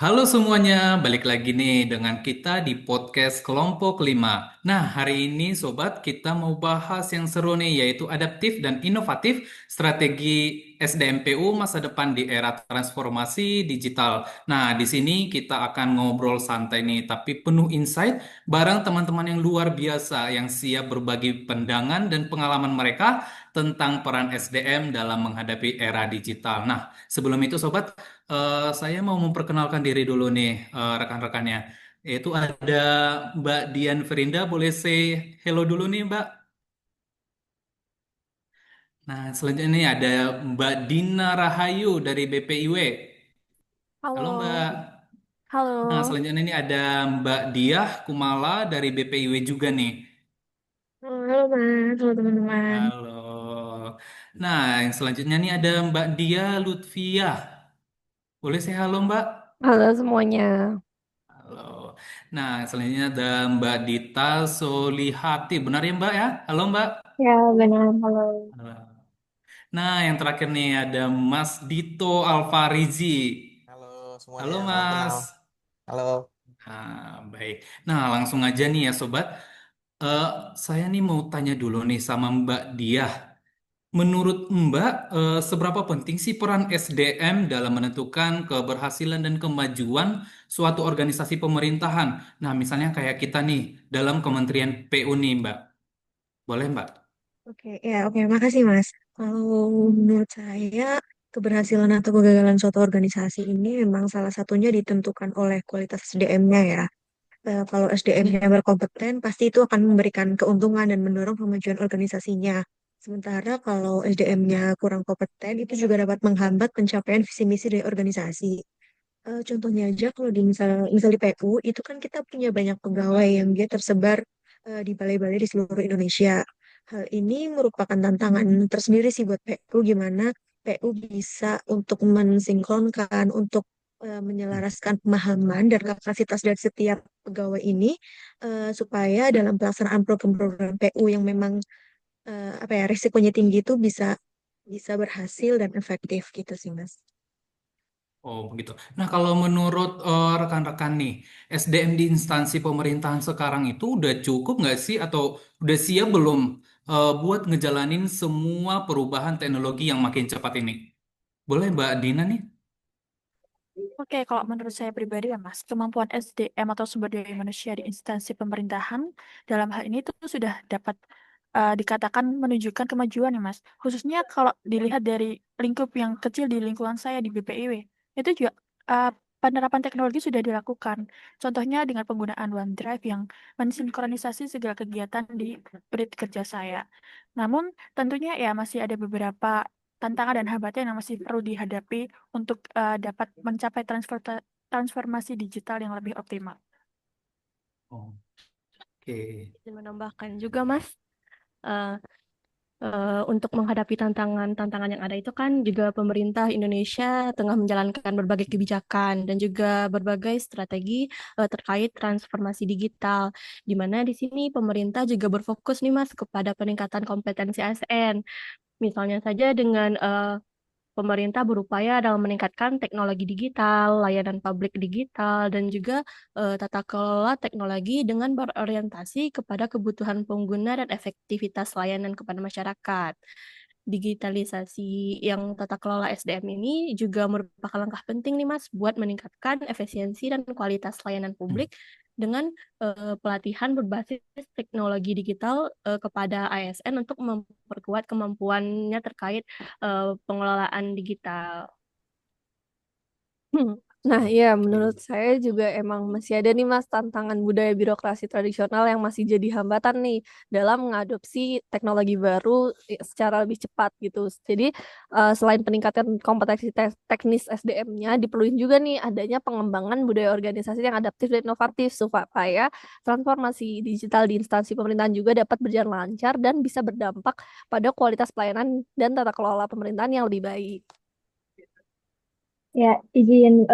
Halo semuanya, balik lagi nih dengan kita di podcast kelompok 5. Nah, hari ini sobat kita mau bahas yang seru nih yaitu adaptif dan inovatif strategi SDMPU masa depan di era transformasi digital. Nah, di sini kita akan ngobrol santai nih tapi penuh insight bareng teman-teman yang luar biasa yang siap berbagi pandangan dan pengalaman mereka tentang peran SDM dalam menghadapi era digital. Nah, sebelum itu sobat, saya mau memperkenalkan diri dulu nih, rekan-rekannya. Yaitu ada Mbak Dian Verinda, boleh say hello dulu nih Mbak. Nah, selanjutnya nih ada Mbak Dina Rahayu dari BPIW. Halo Halo, Mbak. Nah, halo. selanjutnya ini ada Mbak Diah Kumala dari BPIW juga nih. Halo Mas, halo teman-teman. Halo. Nah, yang selanjutnya nih ada Mbak Dia Lutfiah. Boleh say halo Mbak? Halo semuanya. Halo. Nah, selanjutnya ada Mbak Dita Solihati. Benar ya Mbak ya? Halo Mbak. Ya, benar. Halo. Halo. Nah, yang terakhir nih ada Mas Dito Alfarizi. Halo semuanya, Halo salam kenal. Mas. Halo. Baik. Nah, langsung aja nih ya Sobat. Eh, saya nih mau tanya dulu nih sama Mbak Diah. Menurut Mbak, seberapa penting sih peran SDM dalam menentukan keberhasilan dan kemajuan suatu organisasi pemerintahan? Nah, misalnya kayak kita nih dalam Kementerian PU nih, Mbak. Boleh, Mbak? Oke. Makasih Mas. Kalau menurut saya, keberhasilan atau kegagalan suatu organisasi ini memang salah satunya ditentukan oleh kualitas SDM-nya ya. Kalau SDM-nya berkompeten, pasti itu akan memberikan keuntungan dan mendorong kemajuan organisasinya. Sementara kalau SDM-nya kurang kompeten, itu juga dapat menghambat pencapaian visi misi dari organisasi. Contohnya aja kalau di misal di PU itu kan kita punya banyak pegawai yang dia tersebar di balai-balai di seluruh Indonesia. Hal ini merupakan tantangan tersendiri sih buat PU gimana PU bisa untuk mensinkronkan, untuk menyelaraskan pemahaman dan kapasitas dari setiap pegawai ini supaya dalam pelaksanaan program-program PU yang memang apa ya risikonya tinggi itu bisa bisa berhasil dan efektif gitu sih Mas. Oh, begitu. Nah, kalau menurut rekan-rekan nih, SDM di instansi pemerintahan sekarang itu udah cukup nggak sih atau udah siap belum buat ngejalanin semua perubahan teknologi yang makin cepat ini? Boleh, Mbak Dina nih? Oke, kalau menurut saya pribadi ya Mas, kemampuan SDM atau sumber daya manusia di instansi pemerintahan dalam hal ini itu sudah dapat dikatakan menunjukkan kemajuan ya Mas. Khususnya kalau dilihat dari lingkup yang kecil di lingkungan saya di BPIW, itu juga penerapan teknologi sudah dilakukan. Contohnya dengan penggunaan OneDrive yang mensinkronisasi segala kegiatan di unit kerja saya. Namun tentunya ya masih ada beberapa tantangan dan hambatan yang masih perlu dihadapi untuk dapat mencapai transformasi digital yang lebih optimal. Oke. Izin menambahkan juga, Mas, eh, untuk menghadapi tantangan-tantangan yang ada itu kan juga pemerintah Indonesia tengah menjalankan berbagai kebijakan dan juga berbagai strategi terkait transformasi digital, di mana di sini pemerintah juga berfokus nih, Mas, kepada peningkatan kompetensi ASN. Misalnya saja dengan pemerintah berupaya dalam meningkatkan teknologi digital, layanan publik digital, dan juga tata kelola teknologi dengan berorientasi kepada kebutuhan pengguna dan efektivitas layanan kepada masyarakat. Digitalisasi yang tata kelola SDM ini juga merupakan langkah penting nih Mas buat meningkatkan efisiensi dan kualitas layanan publik dengan pelatihan berbasis teknologi digital kepada ASN untuk memperkuat kemampuannya terkait pengelolaan digital. Nah, iya, menurut saya juga emang masih ada nih Mas tantangan budaya birokrasi tradisional yang masih jadi hambatan nih dalam mengadopsi teknologi baru secara lebih cepat gitu. Jadi, selain peningkatan kompetensi teknis SDM-nya, diperluin juga nih adanya pengembangan budaya organisasi yang adaptif dan inovatif supaya transformasi digital di instansi pemerintahan juga dapat berjalan lancar dan bisa berdampak pada kualitas pelayanan dan tata kelola pemerintahan yang lebih baik. Ya, izin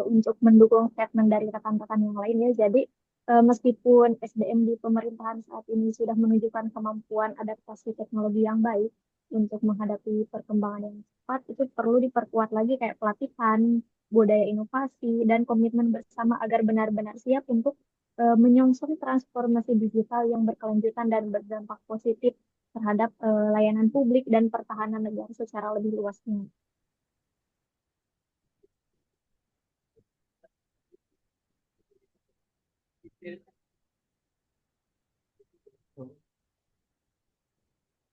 untuk mendukung statement dari rekan-rekan yang lain ya. Jadi, meskipun SDM di pemerintahan saat ini sudah menunjukkan kemampuan adaptasi teknologi yang baik untuk menghadapi perkembangan yang cepat, itu perlu diperkuat lagi kayak pelatihan budaya inovasi, dan komitmen bersama agar benar-benar siap untuk menyongsong transformasi digital yang berkelanjutan dan berdampak positif terhadap layanan publik dan pertahanan negara secara lebih luasnya.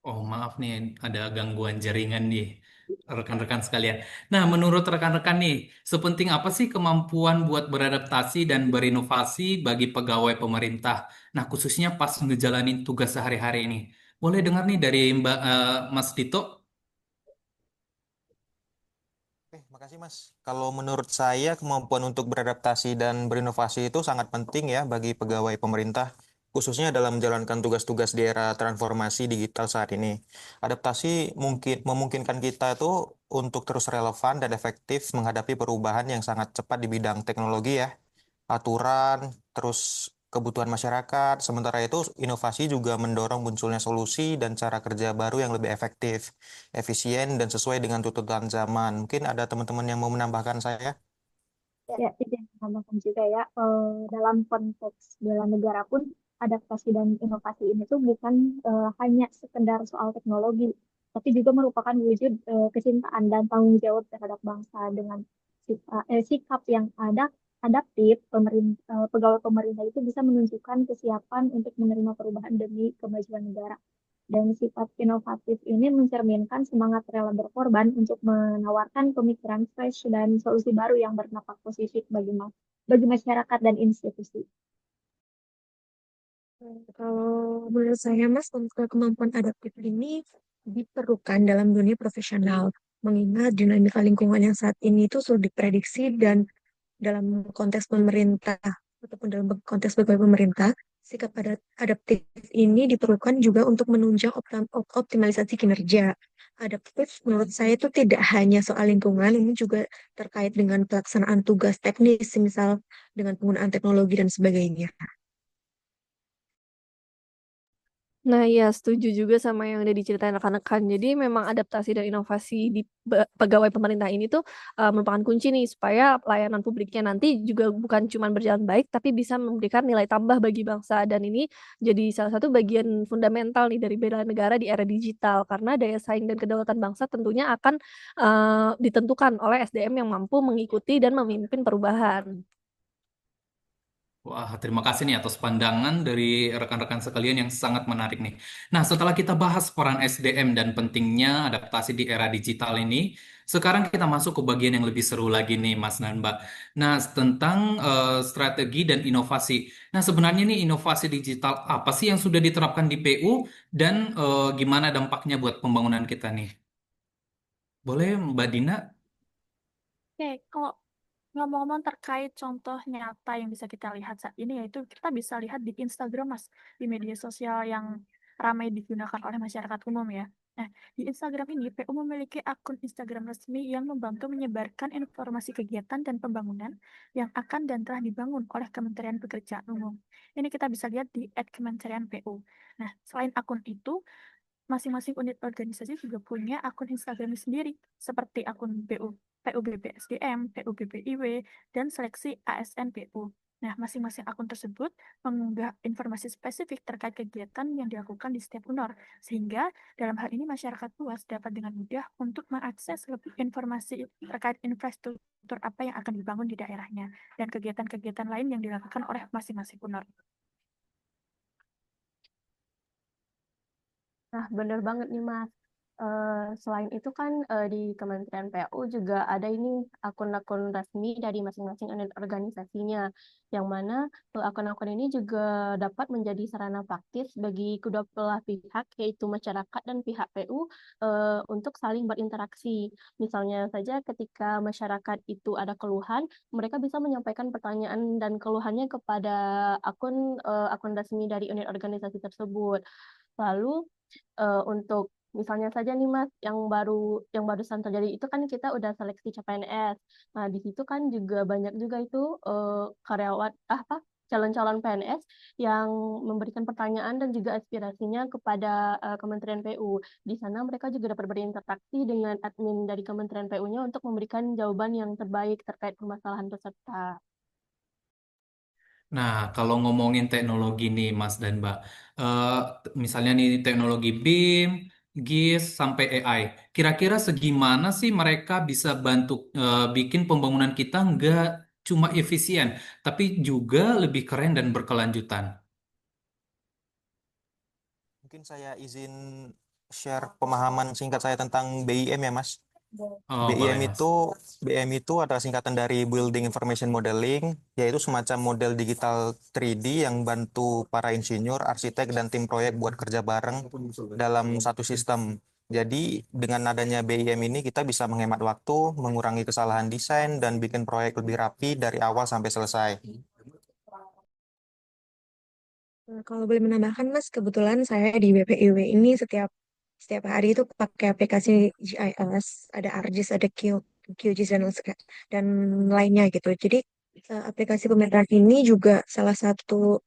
Oh, maaf nih, ada gangguan jaringan nih, rekan-rekan sekalian. Nah, menurut rekan-rekan nih, sepenting apa sih kemampuan buat beradaptasi dan berinovasi bagi pegawai pemerintah? Nah, khususnya pas ngejalanin tugas sehari-hari ini. Boleh dengar nih dari Mas Dito? Oke, makasih Mas. Kalau menurut saya kemampuan untuk beradaptasi dan berinovasi itu sangat penting ya bagi pegawai pemerintah, khususnya dalam menjalankan tugas-tugas di era transformasi digital saat ini. Adaptasi mungkin memungkinkan kita itu untuk terus relevan dan efektif menghadapi perubahan yang sangat cepat di bidang teknologi ya, aturan, terus kebutuhan masyarakat. Sementara itu, inovasi juga mendorong munculnya solusi dan cara kerja baru yang lebih efektif, efisien, dan sesuai dengan tuntutan zaman. Mungkin ada teman-teman yang mau menambahkan saya? Ya, itu yang ditambahkan juga ya, dalam konteks bela negara pun adaptasi dan inovasi ini tuh bukan hanya sekedar soal teknologi, tapi juga merupakan wujud kecintaan dan tanggung jawab terhadap bangsa dengan sikap yang adaptif. Pegawai pemerintah itu bisa menunjukkan kesiapan untuk menerima perubahan demi kemajuan negara. Dan sifat inovatif ini mencerminkan semangat rela berkorban untuk menawarkan pemikiran fresh dan solusi baru yang berdampak positif bagi masyarakat dan institusi. Kalau menurut saya, Mas, untuk kemampuan adaptif ini diperlukan dalam dunia profesional, mengingat dinamika lingkungan yang saat ini itu sulit diprediksi dan dalam konteks pemerintah ataupun dalam konteks pegawai pemerintah, sikap adaptif ini diperlukan juga untuk menunjang optimalisasi kinerja. Adaptif menurut saya itu tidak hanya soal lingkungan, ini juga terkait dengan pelaksanaan tugas teknis, misal dengan penggunaan teknologi dan sebagainya. Nah, ya setuju juga sama yang udah diceritain rekan-rekan. Jadi memang adaptasi dan inovasi di pegawai pemerintah ini tuh merupakan kunci nih supaya pelayanan publiknya nanti juga bukan cuma berjalan baik, tapi bisa memberikan nilai tambah bagi bangsa. Dan ini jadi salah satu bagian fundamental nih dari bela negara di era digital, karena daya saing dan kedaulatan bangsa tentunya akan ditentukan oleh SDM yang mampu mengikuti dan memimpin perubahan. Wah, terima kasih nih atas pandangan dari rekan-rekan sekalian yang sangat menarik nih. Nah, setelah kita bahas peran SDM dan pentingnya adaptasi di era digital ini, sekarang kita masuk ke bagian yang lebih seru lagi nih, Mas dan Mbak. Nah, tentang strategi dan inovasi. Nah, sebenarnya nih inovasi digital apa sih yang sudah diterapkan di PU dan gimana dampaknya buat pembangunan kita nih? Boleh, Mbak Dina? Oke, kalau ngomong-ngomong terkait contoh nyata yang bisa kita lihat saat ini, yaitu kita bisa lihat di Instagram, Mas, di media sosial yang ramai digunakan oleh masyarakat umum ya. Nah, di Instagram ini, PU memiliki akun Instagram resmi yang membantu menyebarkan informasi kegiatan dan pembangunan yang akan dan telah dibangun oleh Kementerian Pekerjaan Umum. Ini kita bisa lihat di @kementerian PU. Nah, selain akun itu, masing-masing unit organisasi juga punya akun Instagram sendiri, seperti akun PUBB SDM, PUBB IW, dan seleksi ASN PU. Nah, masing-masing akun tersebut mengunggah informasi spesifik terkait kegiatan yang dilakukan di setiap unor, sehingga dalam hal ini masyarakat luas dapat dengan mudah untuk mengakses lebih informasi terkait infrastruktur apa yang akan dibangun di daerahnya, dan kegiatan-kegiatan lain yang dilakukan oleh masing-masing unor. Nah, bener banget nih, Mas. Selain itu kan di Kementerian PU juga ada ini akun-akun resmi dari masing-masing unit organisasinya, yang mana akun-akun ini juga dapat menjadi sarana praktis bagi kedua belah pihak, yaitu masyarakat dan pihak PU, untuk saling berinteraksi. Misalnya saja ketika masyarakat itu ada keluhan, mereka bisa menyampaikan pertanyaan dan keluhannya kepada akun resmi dari unit organisasi tersebut. Lalu untuk misalnya saja nih Mas, yang barusan terjadi itu kan kita udah seleksi CPNS. Nah, di situ kan juga banyak juga itu karyawan apa calon-calon PNS yang memberikan pertanyaan dan juga aspirasinya kepada Kementerian PU. Di sana mereka juga dapat berinteraksi dengan admin dari Kementerian PU-nya untuk memberikan jawaban yang terbaik terkait permasalahan peserta. Nah, kalau ngomongin teknologi nih, Mas dan Mbak, eh, misalnya nih teknologi BIM, GIS, sampai AI, kira-kira segimana sih mereka bisa bantu bikin pembangunan kita nggak cuma efisien, tapi juga lebih keren dan berkelanjutan? Mungkin saya izin share pemahaman singkat saya tentang BIM ya, Mas. Oh, boleh, BIM Mas. itu BIM itu adalah singkatan dari Building Information Modeling, yaitu semacam model digital 3D yang bantu para insinyur, arsitek, dan tim proyek buat kerja bareng dalam satu sistem. Jadi dengan adanya BIM ini kita bisa menghemat waktu, mengurangi kesalahan desain, dan bikin proyek lebih rapi dari awal sampai selesai. Kalau boleh menambahkan, Mas, kebetulan saya di BPIW ini setiap setiap hari itu pakai aplikasi GIS, ada ArcGIS, ada QGIS dan lainnya gitu. Jadi aplikasi pemetaan ini juga salah satu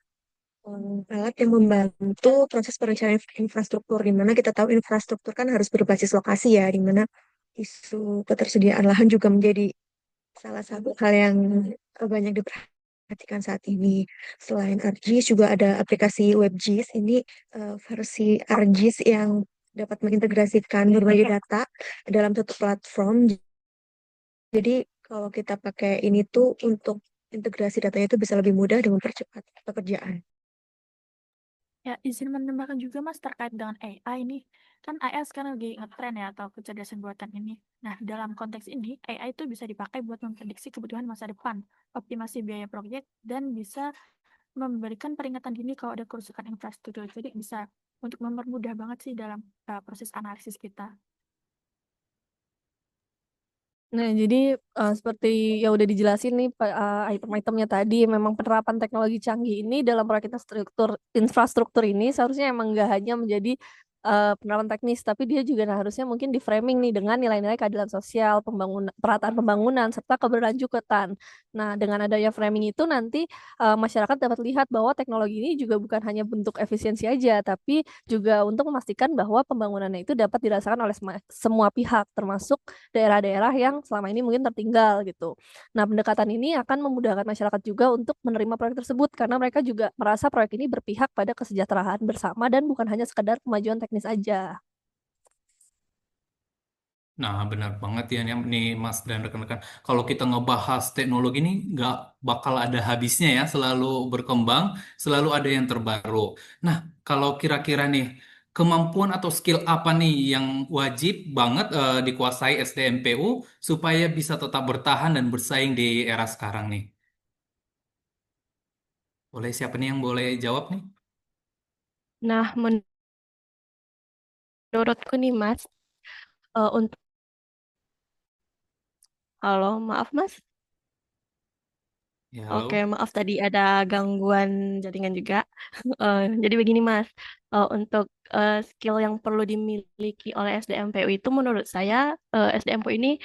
alat yang membantu proses perencanaan infrastruktur, di mana kita tahu infrastruktur kan harus berbasis lokasi ya, di mana isu ketersediaan lahan juga menjadi salah satu hal yang banyak diperhatikan saat ini. Selain ArcGIS juga ada aplikasi WebGIS. Ini versi ArcGIS yang dapat mengintegrasikan berbagai data dalam satu platform. Jadi kalau kita pakai ini tuh untuk integrasi datanya itu bisa lebih mudah dan mempercepat pekerjaan. Ya, izin menambahkan juga Mas terkait dengan AI ini. Kan AI sekarang lagi ngetren ya atau kecerdasan buatan ini. Nah, dalam konteks ini, AI itu bisa dipakai buat memprediksi kebutuhan masa depan, optimasi biaya proyek, dan bisa memberikan peringatan dini kalau ada kerusakan infrastruktur. Jadi bisa untuk mempermudah banget sih dalam proses analisis kita. Nah, jadi seperti yang udah dijelasin nih item-itemnya tadi, memang penerapan teknologi canggih ini dalam proyek infrastruktur ini seharusnya emang nggak hanya menjadi penerapan teknis, tapi dia juga harusnya mungkin di framing nih dengan nilai-nilai keadilan sosial, perataan pembangunan, serta keberlanjutan. Nah, dengan adanya framing itu nanti masyarakat dapat lihat bahwa teknologi ini juga bukan hanya bentuk efisiensi aja, tapi juga untuk memastikan bahwa pembangunannya itu dapat dirasakan oleh semua pihak, termasuk daerah-daerah yang selama ini mungkin tertinggal gitu. Nah, pendekatan ini akan memudahkan masyarakat juga untuk menerima proyek tersebut karena mereka juga merasa proyek ini berpihak pada kesejahteraan bersama dan bukan hanya sekedar kemajuan teknis aja. Nah, benar banget ya nih Mas dan rekan-rekan. Kalau kita ngebahas teknologi ini nggak bakal ada habisnya ya, selalu berkembang, selalu ada yang terbaru. Nah, kalau kira-kira nih, kemampuan atau skill apa nih yang wajib banget dikuasai SDMPU supaya bisa tetap bertahan dan bersaing di era sekarang nih? Boleh siapa nih yang boleh jawab nih? Nah, menurutku nih Mas, untuk halo, maaf Mas. Ya, Oke, halo. maaf tadi ada gangguan jaringan juga. Jadi begini Mas, untuk skill yang perlu dimiliki oleh SDMPU itu menurut saya SDMPU ini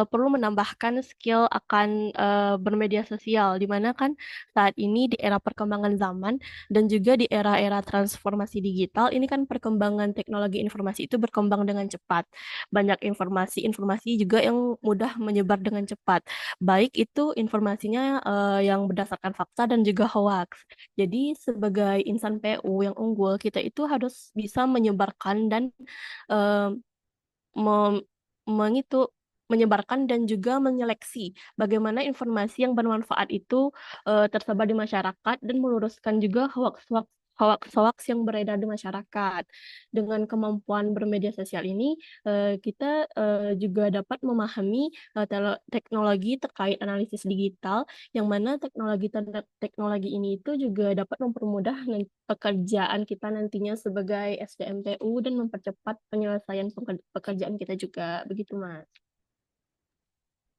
perlu menambahkan skill akan bermedia sosial, di mana kan saat ini di era perkembangan zaman dan juga di era-era transformasi digital, ini kan perkembangan teknologi informasi itu berkembang dengan cepat. Banyak informasi-informasi juga yang mudah menyebar dengan cepat baik itu informasinya yang berdasarkan fakta dan juga hoax. Jadi sebagai insan PU yang unggul, kita itu harus bisa menyebarkan dan eh, mem- mengitu menyebarkan dan juga menyeleksi bagaimana informasi yang bermanfaat itu tersebar di masyarakat dan meluruskan juga hoax yang beredar di masyarakat. Dengan kemampuan bermedia sosial ini, kita juga dapat memahami teknologi terkait analisis digital, yang mana teknologi ini itu juga dapat mempermudah pekerjaan kita nantinya sebagai SDMTU dan mempercepat penyelesaian pekerjaan kita juga. Begitu, Mas.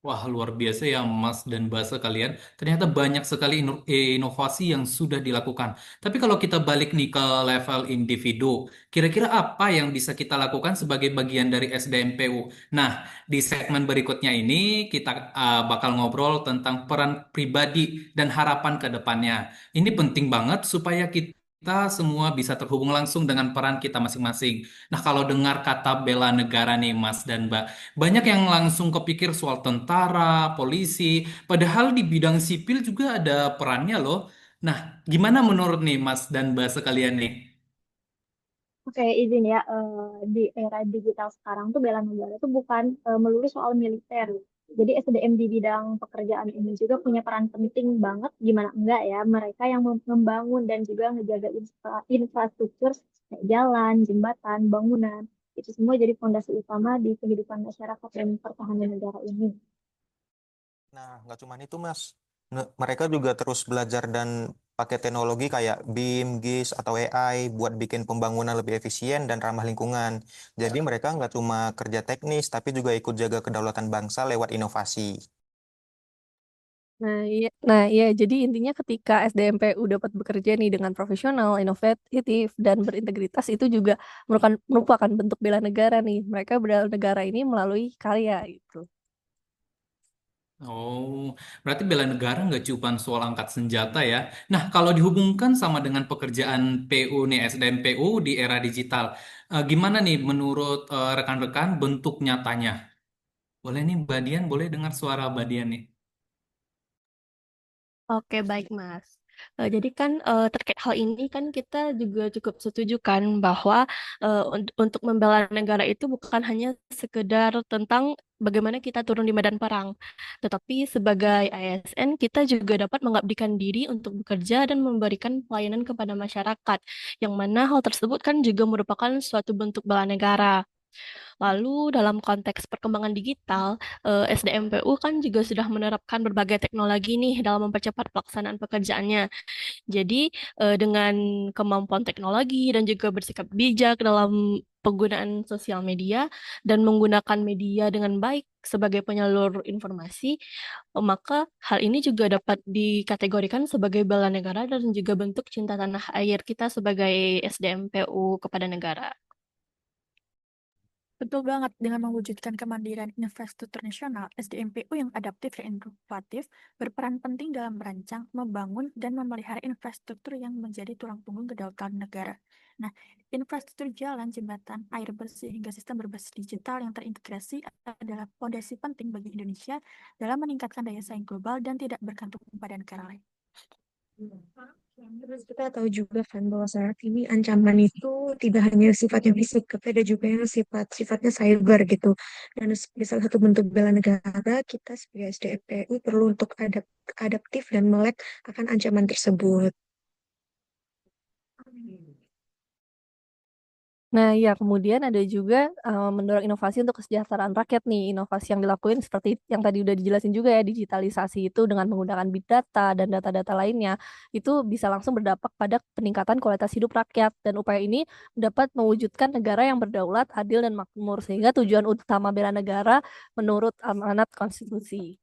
Wah, luar biasa ya Mas dan Basa kalian. Ternyata banyak sekali inovasi yang sudah dilakukan. Tapi kalau kita balik nih ke level individu, kira-kira apa yang bisa kita lakukan sebagai bagian dari SDMPU? Nah, di segmen berikutnya ini kita bakal ngobrol tentang peran pribadi dan harapan ke depannya. Ini penting banget supaya kita semua bisa terhubung langsung dengan peran kita masing-masing. Nah, kalau dengar kata bela negara nih Mas dan Mbak, banyak yang langsung kepikir soal tentara, polisi, padahal di bidang sipil juga ada perannya loh. Nah, gimana menurut nih Mas dan Mbak sekalian nih? Oke, izin ya, di era digital sekarang tuh bela negara tuh bukan melulu soal militer. Jadi SDM di bidang pekerjaan ini juga punya peran penting banget, gimana enggak ya, mereka yang membangun dan juga ngejaga infrastruktur kayak jalan, jembatan, bangunan, itu semua jadi fondasi utama di kehidupan masyarakat dan pertahanan negara ini. Nah, nggak cuma itu, Mas. Mereka juga terus belajar dan pakai teknologi kayak BIM, GIS, atau AI buat bikin pembangunan lebih efisien dan ramah lingkungan. Jadi mereka nggak cuma kerja teknis, tapi juga ikut jaga kedaulatan bangsa lewat inovasi. Nah, iya, jadi intinya ketika SDMPU dapat bekerja nih dengan profesional, inovatif, dan berintegritas itu juga merupakan bentuk bela negara nih. Mereka bela negara ini melalui karya gitu. Oh, berarti bela negara nggak cuma soal angkat senjata ya. Nah, kalau dihubungkan sama dengan pekerjaan PU nih, SDM PU di era digital, gimana nih menurut rekan-rekan bentuk nyatanya? Boleh nih, Mbak Dian, boleh dengar suara Mbak Dian nih? Oke, baik Mas. Jadi kan terkait hal ini kan kita juga cukup setuju kan bahwa untuk membela negara itu bukan hanya sekedar tentang bagaimana kita turun di medan perang, tetapi sebagai ASN kita juga dapat mengabdikan diri untuk bekerja dan memberikan pelayanan kepada masyarakat, yang mana hal tersebut kan juga merupakan suatu bentuk bela negara. Lalu dalam konteks perkembangan digital, SDMPU kan juga sudah menerapkan berbagai teknologi nih dalam mempercepat pelaksanaan pekerjaannya. Jadi dengan kemampuan teknologi dan juga bersikap bijak dalam penggunaan sosial media dan menggunakan media dengan baik sebagai penyalur informasi, maka hal ini juga dapat dikategorikan sebagai bela negara dan juga bentuk cinta tanah air kita sebagai SDMPU kepada negara. Betul banget, dengan mewujudkan kemandirian infrastruktur nasional, SDMPU yang adaptif dan inovatif berperan penting dalam merancang, membangun, dan memelihara infrastruktur yang menjadi tulang punggung kedaulatan negara. Nah, infrastruktur jalan, jembatan, air bersih, hingga sistem berbasis digital yang terintegrasi adalah fondasi penting bagi Indonesia dalam meningkatkan daya saing global dan tidak bergantung pada negara lain. Terus kita tahu juga kan bahwa saat ini ancaman itu tidak hanya sifatnya fisik, tapi ada juga yang sifatnya cyber gitu. Dan sebagai salah satu bentuk bela negara, kita sebagai SDMPU perlu untuk adaptif dan melek akan ancaman tersebut. Nah, ya kemudian ada juga mendorong inovasi untuk kesejahteraan rakyat nih. Inovasi yang dilakuin seperti yang tadi udah dijelasin juga ya, digitalisasi itu dengan menggunakan big data dan data-data lainnya, itu bisa langsung berdampak pada peningkatan kualitas hidup rakyat. Dan upaya ini dapat mewujudkan negara yang berdaulat, adil, dan makmur, sehingga tujuan utama bela negara menurut amanat konstitusi.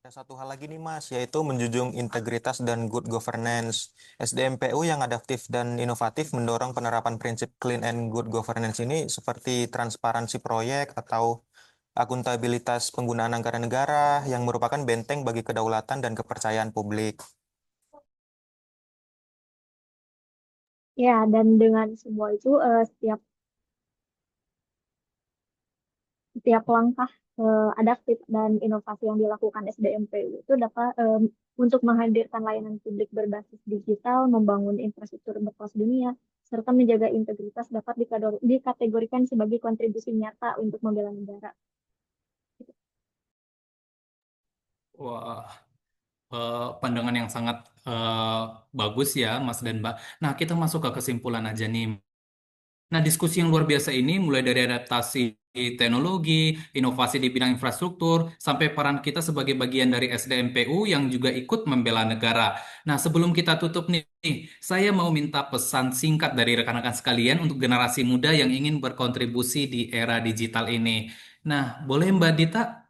Ada satu hal lagi nih Mas, yaitu menjunjung integritas dan good governance. SDMPU yang adaptif dan inovatif mendorong penerapan prinsip clean and good governance ini seperti transparansi proyek atau akuntabilitas penggunaan anggaran negara yang merupakan benteng bagi kedaulatan dan kepercayaan publik. Ya, dan dengan semua itu setiap langkah adaptif dan inovasi yang dilakukan SDMPU itu dapat untuk menghadirkan layanan publik berbasis digital, membangun infrastruktur berkelas dunia, serta menjaga integritas dapat dikategorikan sebagai kontribusi nyata untuk membela negara. Wah, pandangan yang sangat bagus ya, Mas dan Mbak. Nah, kita masuk ke kesimpulan aja nih. Nah, diskusi yang luar biasa ini mulai dari adaptasi teknologi, inovasi di bidang infrastruktur, sampai peran kita sebagai bagian dari SDMPU yang juga ikut membela negara. Nah, sebelum kita tutup nih, saya mau minta pesan singkat dari rekan-rekan sekalian untuk generasi muda yang ingin berkontribusi di era digital ini. Nah, boleh Mbak Dita?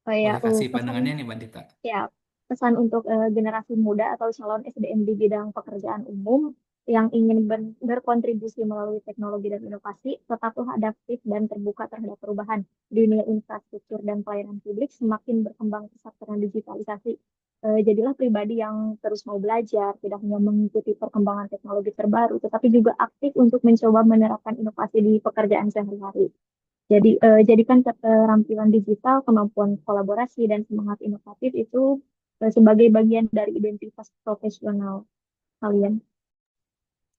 Kayak Boleh kasih pesan pandangannya nih Mbak Dita. Ya, pesan untuk generasi muda atau calon SDM di bidang pekerjaan umum yang ingin berkontribusi melalui teknologi dan inovasi, tetaplah adaptif dan terbuka terhadap perubahan. Dunia infrastruktur dan pelayanan publik semakin berkembang pesat karena digitalisasi. Jadilah pribadi yang terus mau belajar, tidak hanya mengikuti perkembangan teknologi terbaru, tetapi juga aktif untuk mencoba menerapkan inovasi di pekerjaan sehari-hari. Jadi, jadikan keterampilan digital, kemampuan kolaborasi, dan semangat inovatif itu sebagai bagian dari identitas profesional kalian.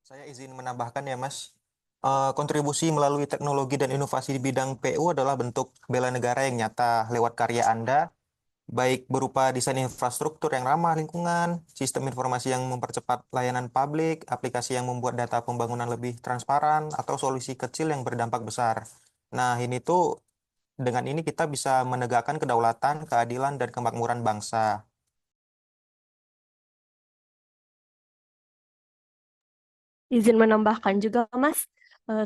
Saya izin menambahkan ya, Mas. Kontribusi melalui teknologi dan inovasi di bidang PU adalah bentuk bela negara yang nyata lewat karya Anda, baik berupa desain infrastruktur yang ramah lingkungan, sistem informasi yang mempercepat layanan publik, aplikasi yang membuat data pembangunan lebih transparan, atau solusi kecil yang berdampak besar. Nah, ini tuh dengan ini kita bisa menegakkan kedaulatan, keadilan, dan kemakmuran bangsa. Izin menambahkan juga, Mas,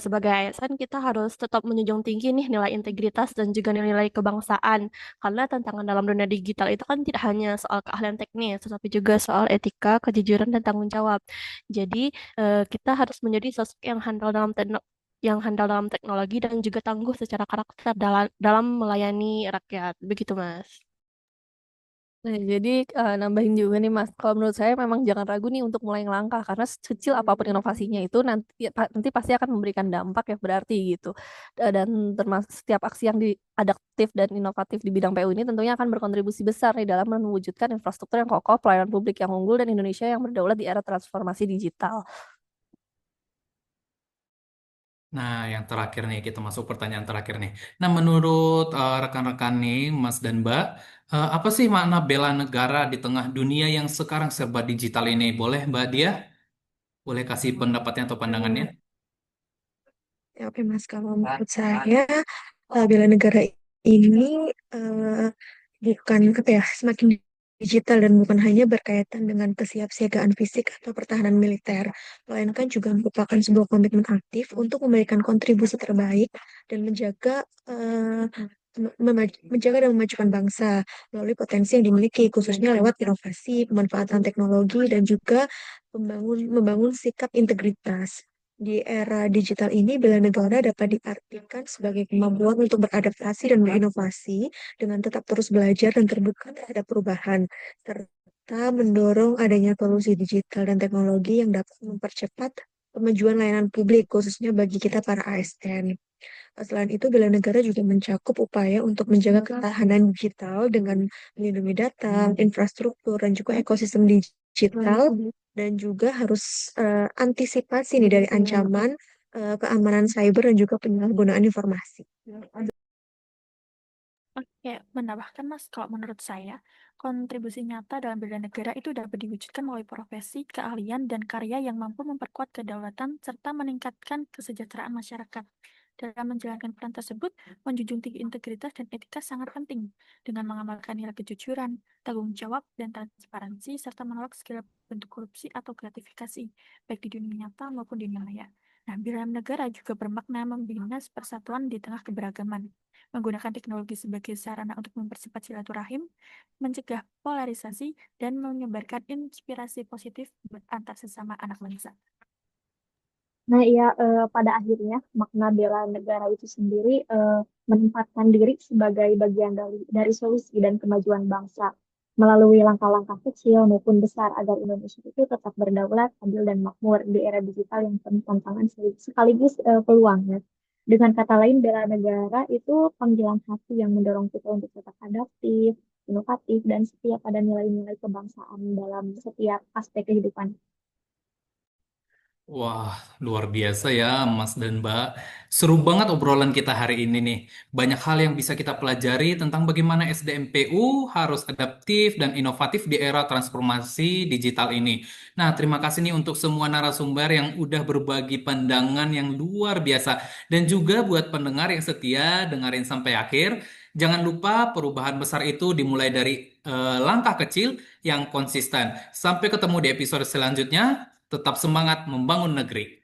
sebagai ASN kita harus tetap menjunjung tinggi nih nilai integritas dan juga nilai kebangsaan. Karena tantangan dalam dunia digital itu kan tidak hanya soal keahlian teknis, tetapi juga soal etika, kejujuran, dan tanggung jawab. Jadi, kita harus menjadi sosok yang handal dalam teknologi dan juga tangguh secara karakter dalam melayani rakyat. Begitu, Mas. Nah, jadi nambahin juga nih Mas, kalau menurut saya memang jangan ragu nih untuk mulai ngelangkah karena sekecil apapun inovasinya itu nanti nanti pasti akan memberikan dampak ya berarti gitu. Dan termasuk setiap aksi yang adaptif dan inovatif di bidang PU ini tentunya akan berkontribusi besar nih dalam mewujudkan infrastruktur yang kokoh, pelayanan publik yang unggul dan Indonesia yang berdaulat di era transformasi digital. Nah, yang terakhir nih, kita masuk pertanyaan terakhir nih. Nah, menurut rekan-rekan nih, Mas dan Mbak, apa sih makna bela negara di tengah dunia yang sekarang serba digital ini? Boleh Mbak Dia? Boleh kasih pendapatnya atau pandangannya? Ya, oke Mas, kalau menurut saya bela negara ini eh, bukan apa ya, semakin digital dan bukan hanya berkaitan dengan kesiapsiagaan fisik atau pertahanan militer, melainkan juga merupakan sebuah komitmen aktif untuk memberikan kontribusi terbaik dan menjaga dan memajukan bangsa melalui potensi yang dimiliki, khususnya lewat inovasi, pemanfaatan teknologi, dan juga membangun sikap integritas. Di era digital ini, bela negara dapat diartikan sebagai kemampuan untuk beradaptasi dan berinovasi dengan tetap terus belajar dan terbuka terhadap perubahan, serta mendorong adanya solusi digital dan teknologi yang dapat mempercepat kemajuan layanan publik, khususnya bagi kita para ASN. Selain itu, bela negara juga mencakup upaya untuk menjaga ketahanan digital dengan melindungi data, infrastruktur, dan juga ekosistem digital, dan juga harus antisipasi nih dari ancaman keamanan cyber dan juga penyalahgunaan informasi. Oke, menambahkan Mas, kalau menurut saya, kontribusi nyata dalam bela negara itu dapat diwujudkan melalui profesi, keahlian, dan karya yang mampu memperkuat kedaulatan serta meningkatkan kesejahteraan masyarakat. Dalam menjalankan peran tersebut, menjunjung tinggi integritas dan etika sangat penting, dengan mengamalkan nilai kejujuran, tanggung jawab, dan transparansi, serta menolak segala bentuk korupsi atau gratifikasi, baik di dunia nyata maupun di dunia maya. Nah, bela negara juga bermakna membina persatuan di tengah keberagaman, menggunakan teknologi sebagai sarana untuk mempercepat silaturahim, mencegah polarisasi, dan menyebarkan inspirasi positif antar sesama anak bangsa. Nah, ya, pada akhirnya makna bela negara itu sendiri menempatkan diri sebagai bagian dari solusi dan kemajuan bangsa melalui langkah-langkah kecil maupun besar agar Indonesia itu tetap berdaulat, adil, dan makmur di era digital yang penuh tantangan sekaligus peluang ya. Dengan kata lain, bela negara itu panggilan hati yang mendorong kita untuk tetap adaptif, inovatif, dan setia pada nilai-nilai kebangsaan dalam setiap aspek kehidupan. Wah, luar biasa ya, Mas dan Mbak. Seru banget obrolan kita hari ini nih. Banyak hal yang bisa kita pelajari tentang bagaimana SDM PU harus adaptif dan inovatif di era transformasi digital ini. Nah, terima kasih nih untuk semua narasumber yang udah berbagi pandangan yang luar biasa. Dan juga buat pendengar yang setia dengerin sampai akhir. Jangan lupa perubahan besar itu dimulai dari langkah kecil yang konsisten. Sampai ketemu di episode selanjutnya. Tetap semangat membangun negeri.